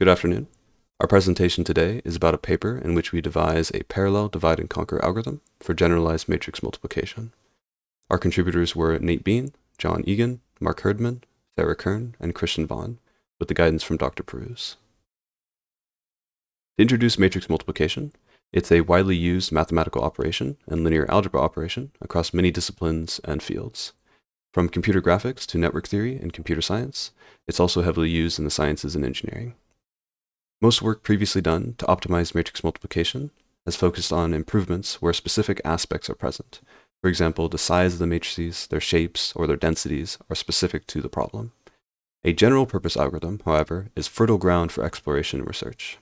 Good afternoon. Our presentation today is about a paper in which we devise a parallel divide and conquer algorithm for generalized matrix multiplication. Our contributors were Nate Bean, John Egan, Mark Herdman, Sarah Kern, and Christian Vaughn, with the guidance from Dr. Peruse. To introduce matrix multiplication, it's a widely used mathematical operation and linear algebra operation across many disciplines and fields. From computer graphics to network theory and computer science, it's also heavily used in the sciences and engineering. Most work previously done to optimize matrix multiplication has focused on improvements where specific aspects are present. For example, the size of the matrices, their shapes, or their densities are specific to the problem. A general purpose algorithm, however, is fertile ground for exploration and research.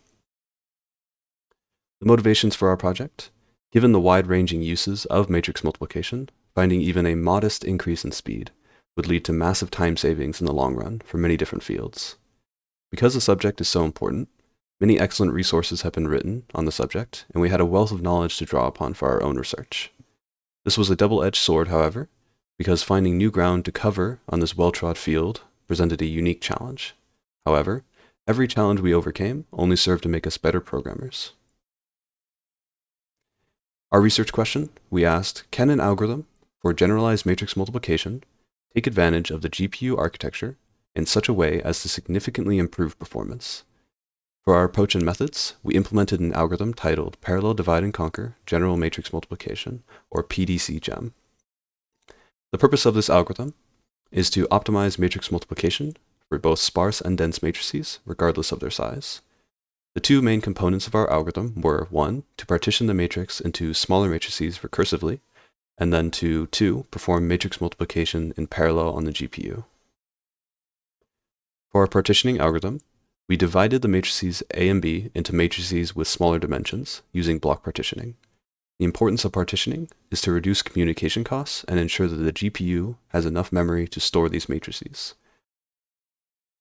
The motivations for our project: given the wide-ranging uses of matrix multiplication, finding even a modest increase in speed would lead to massive time savings in the long run for many different fields. Because the subject is so important, many excellent resources have been written on the subject, and we had a wealth of knowledge to draw upon for our own research. This was a double-edged sword, however, because finding new ground to cover on this well-trod field presented a unique challenge. However, every challenge we overcame only served to make us better programmers. Our research question, we asked, can an algorithm for generalized matrix multiplication take advantage of the GPU architecture in such a way as to significantly improve performance? For our approach and methods, we implemented an algorithm titled Parallel Divide and Conquer General Matrix Multiplication, or PDC-GEM. The purpose of this algorithm is to optimize matrix multiplication for both sparse and dense matrices, regardless of their size. The two main components of our algorithm were, 1, to partition the matrix into smaller matrices recursively, and then to 2, perform matrix multiplication in parallel on the GPU. For our partitioning algorithm, we divided the matrices A and B into matrices with smaller dimensions using block partitioning. The importance of partitioning is to reduce communication costs and ensure that the GPU has enough memory to store these matrices.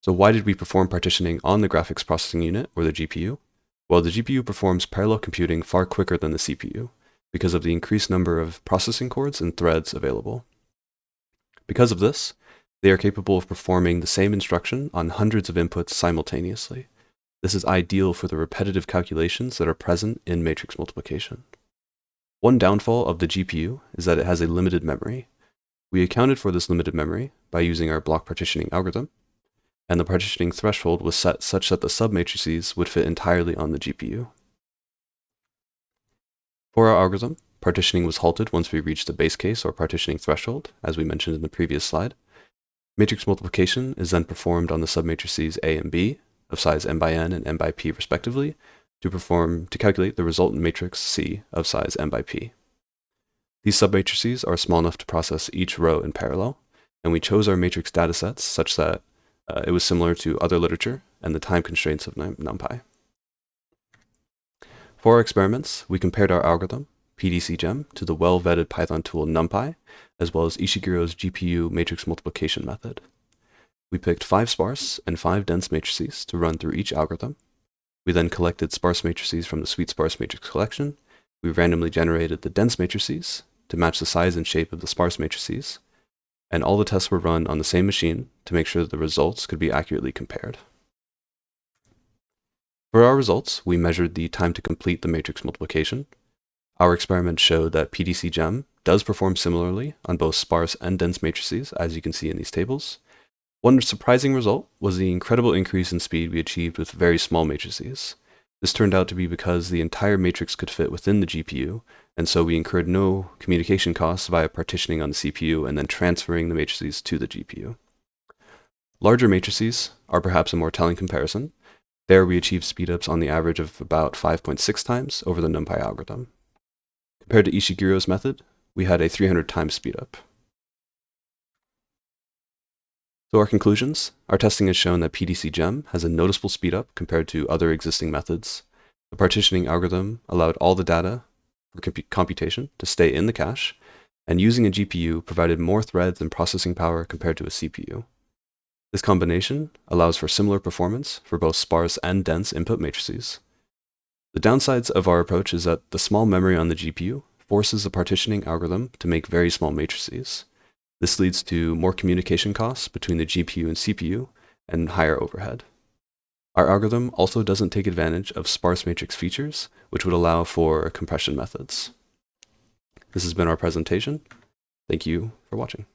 So why did we perform partitioning on the graphics processing unit, or the GPU? Well, the GPU performs parallel computing far quicker than the CPU because of the increased number of processing cores and threads available. Because of this, they are capable of performing the same instruction on hundreds of inputs simultaneously. This is ideal for the repetitive calculations that are present in matrix multiplication. One downfall of the GPU is that it has a limited memory. We accounted for this limited memory by using our block partitioning algorithm, and the partitioning threshold was set such that the submatrices would fit entirely on the GPU. For our algorithm, partitioning was halted once we reached the base case or partitioning threshold, as we mentioned in the previous slide. Matrix multiplication is then performed on the submatrices A and B of size m by n and m by p respectively to calculate the resultant matrix C of size m by p. These submatrices are small enough to process each row in parallel, and we chose our matrix datasets such that it was similar to other literature and the time constraints of NumPy. For our experiments, we compared our algorithm, PDC-GEM, to the well-vetted Python tool NumPy, as well as Ishigiro's GPU matrix multiplication method. We picked 5 sparse and 5 dense matrices to run through each algorithm. We then collected sparse matrices from the sweet sparse matrix collection. We randomly generated the dense matrices to match the size and shape of the sparse matrices, and all the tests were run on the same machine to make sure that the results could be accurately compared. For our results, we measured the time to complete the matrix multiplication. Our experiment showed that PDC-GEM does perform similarly on both sparse and dense matrices, as you can see in these tables. One surprising result was the incredible increase in speed we achieved with very small matrices. This turned out to be because the entire matrix could fit within the GPU, and so we incurred no communication costs via partitioning on the CPU and then transferring the matrices to the GPU. Larger matrices are perhaps a more telling comparison. There we achieved speedups on the average of about 5.6 times over the NumPy algorithm. Compared to Ishigiro's method, we had a 300 times speedup. So our conclusions: our testing has shown that PDC-GEM has a noticeable speedup compared to other existing methods. The partitioning algorithm allowed all the data for computation to stay in the cache, and using a GPU provided more threads and processing power compared to a CPU. This combination allows for similar performance for both sparse and dense input matrices. The downsides of our approach is that the small memory on the GPU forces the partitioning algorithm to make very small matrices. This leads to more communication costs between the GPU and CPU and higher overhead. Our algorithm also doesn't take advantage of sparse matrix features, which would allow for compression methods. This has been our presentation. Thank you for watching.